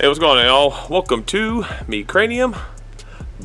Hey, what's going on, y'all? Welcome to Meat Cranium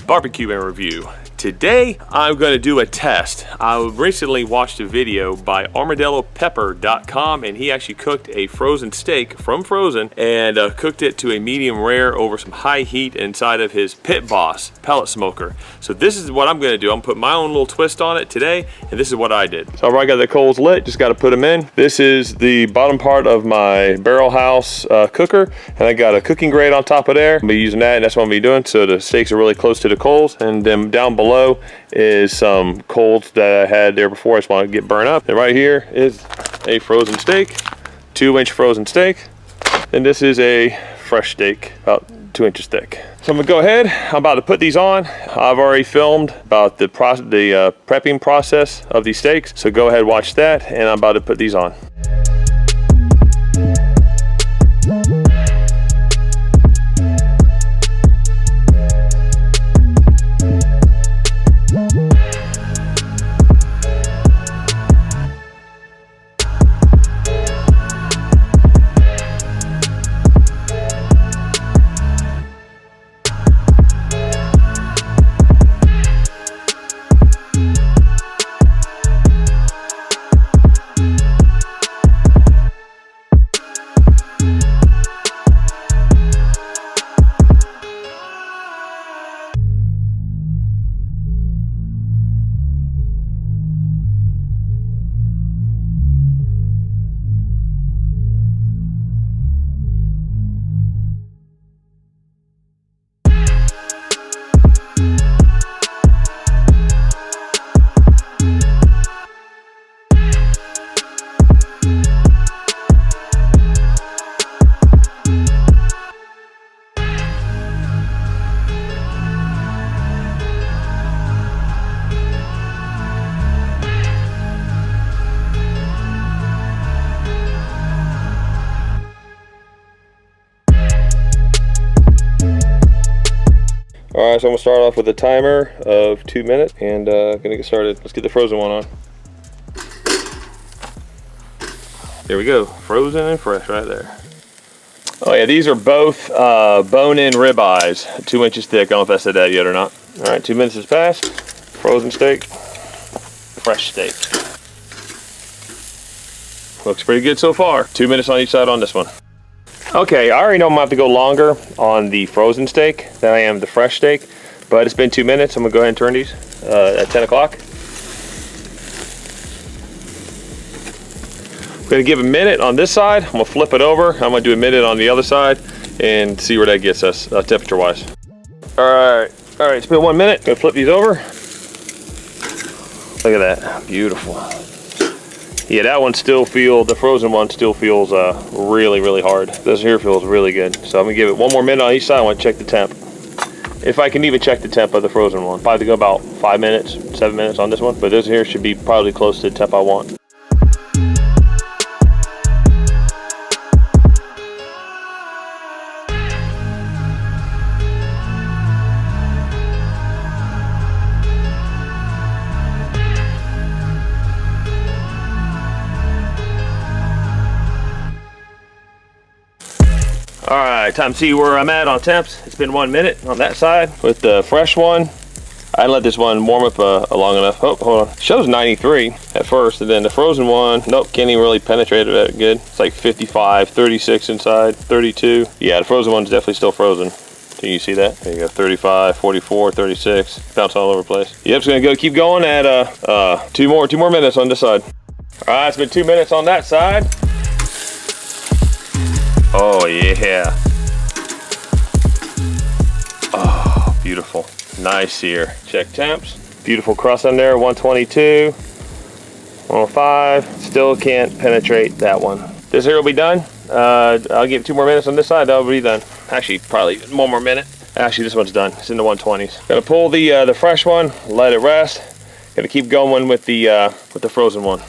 Barbecue and Review. Today, I'm going to do a test. I recently watched a video by ArmadilloPepper.com, and he actually cooked a frozen steak from frozen and cooked it to a medium rare over some high heat inside of his Pit Boss pellet smoker. So this is what I'm going to do. I'm going to put my own little twist on it today, and this is what I did. So I already got the coals lit, just got to put them in. This is the bottom part of my Barrel House cooker, and I got a cooking grate on top of there. I'm going to be using that, and that's what I'm going to be doing, so the steaks are really close to the coals. And then down below is some coals that I had there before. I just want to get burned up. And right here is a frozen steak, 2-inch frozen steak. And this is a fresh steak, about 2 inches thick. So I'm gonna go ahead, I'm about to put these on. I've already filmed about the prepping process of these steaks. So go ahead, watch that, and I'm about to put these on. All right, so I'm gonna start off with a timer of 2 minutes and gonna get started. Let's get the frozen one on. There we go, frozen and fresh right there. Oh yeah, these are both bone-in ribeyes, 2 inches thick. I don't know if I said that yet or not. All right, 2 minutes has passed. Frozen steak, fresh steak. Looks pretty good so far. 2 minutes on each side on this one. Okay, I already know I'm gonna have to go longer on the frozen steak than I am the fresh steak, but it's been 2 minutes. I'm gonna go ahead and turn these at 10 o'clock. I'm gonna give a minute on this side. I'm gonna flip it over. I'm gonna do a minute on the other side and see where that gets us temperature-wise. All right, it's been 1 minute. Gonna flip these over. Look at that, beautiful. Yeah, that one still feels, the frozen one still feels really, really hard. This here feels really good. So I'm gonna give it 1 more minute on each side. I wanna check the temp. If I can even check the temp of the frozen one. Probably go about 5 minutes, 7 minutes on this one. But this here should be probably close to the temp I want. All right, time to see where I'm at on temps. It's been 1 minute on that side with the fresh one. I didn't let this one warm up long enough. Oh, hold on. It shows 93 at first, and then the frozen one, nope, can't even really penetrate it that good. It's like 55, 36 inside, 32. Yeah, the frozen one's definitely still frozen. Can you see that? There you go, 35, 44, 36. Bounce all over the place. Yep, it's gonna keep going at two more minutes on this side. All right, it's been 2 minutes on that side. Oh yeah. Oh, beautiful. Nice sear. Check temps. Beautiful crust on there, 122, 105. Still can't penetrate that one. This here will be done. I'll give 2 more minutes on this side, that'll be done. Actually, probably 1 more minute. Actually, this one's done. It's in the 120s. Gotta pull the fresh one, let it rest. Gotta keep going with the frozen one.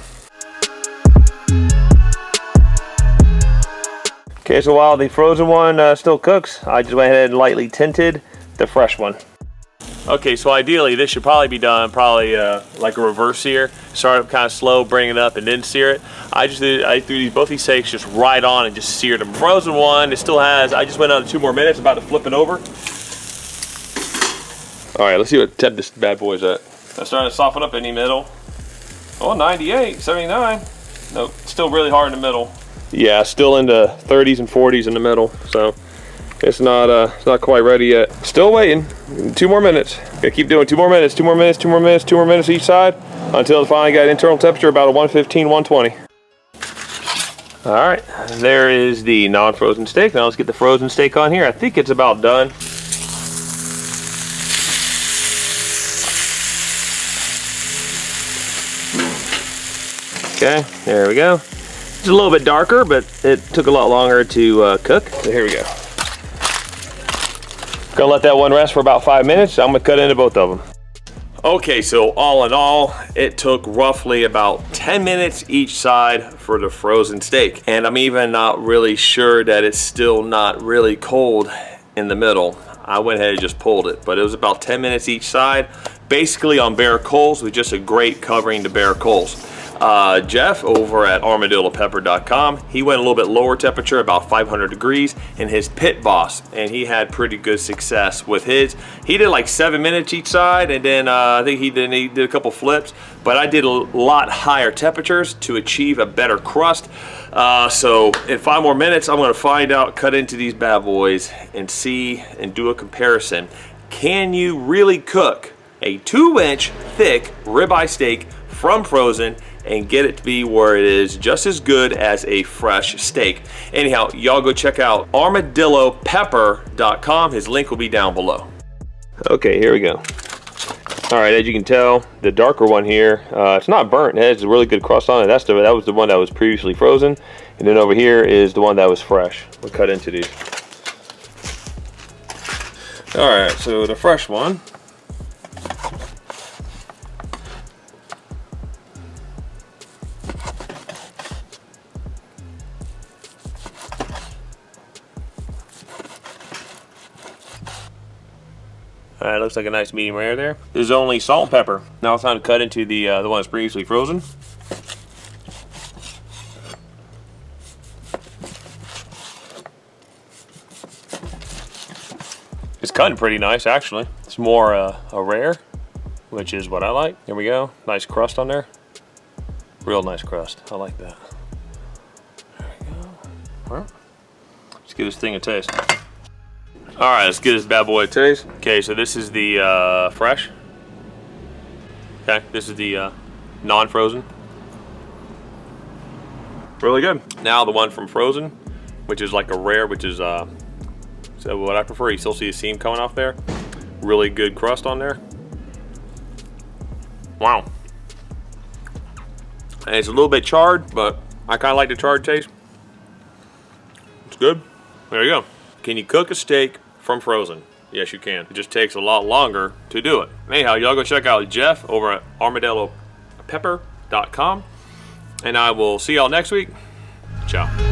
Okay, so while the frozen one still cooks, I just went ahead and lightly tinted the fresh one. Okay, so ideally this should probably be done like a reverse sear. Start up kind of slow, bring it up, and then sear it. I threw both these steaks just right on and just seared them. Frozen one, it still has. I just went on 2 more minutes, about to flip it over. All right, let's see what temp this bad boy's at. It's starting to soften up in the middle. Oh, 98, 79. Nope, still really hard in the middle. Yeah, still into 30s and 40s in the middle. So it's not quite ready yet. Still waiting. 2 more minutes. Gotta keep doing 2 more minutes, 2 more minutes, 2 more minutes, 2 more minutes each side until it finally got internal temperature about a 115, 120. All right, there is the non-frozen steak. Now let's get the frozen steak on here. I think it's about done. Okay, there we go. It's a little bit darker, but it took a lot longer to cook. So here we go. Gonna let that one rest for about 5 minutes. I'm gonna cut into both of them. Okay, so all in all, it took roughly about 10 minutes each side for the frozen steak. And I'm even not really sure that it's still not really cold in the middle. I went ahead and just pulled it, but it was about 10 minutes each side, basically on bare coals with just a grate covering the bare coals. Jeff over at armadillopepper.com, he went a little bit lower temperature, about 500 degrees, in his Pit Boss, and he had pretty good success with his. He did like 7 minutes each side, and then I think he did a couple flips, but I did a lot higher temperatures to achieve a better crust. So in 5 more minutes, I'm gonna find out, cut into these bad boys, and see and do a comparison. Can you really cook a 2-inch thick ribeye steak from frozen and get it to be where it is just as good as a fresh steak? Anyhow, y'all go check out armadillopepper.com. His link will be down below. Okay, here we go. All right, as you can tell, the darker one here, it's not burnt. It has a really good crust on it. That was the one that was previously frozen. And then over here is the one that was fresh. We'll cut into these. All right, so the fresh one. All right, looks like a nice medium rare there. There's only salt and pepper. Now it's time to cut into the one that's previously frozen. It's cutting pretty nice, actually. It's more a rare, which is what I like. Here we go. Nice crust on there. Real nice crust. I like that. There we go. All right. Let's give this thing a taste. All right, let's give this bad boy a taste. Okay, so this is the fresh. Okay, this is the non-frozen. Really good. Now the one from frozen, which is like a rare, which is so what I prefer. You still see a seam coming off there. Really good crust on there. Wow. And it's a little bit charred, but I kind of like the charred taste. It's good. There you go. Can you cook a steak from frozen? Yes, you can. It just takes a lot longer to do it. Anyhow, y'all go check out Jeff over at armadillopepper.com, and I will see y'all next week. Ciao.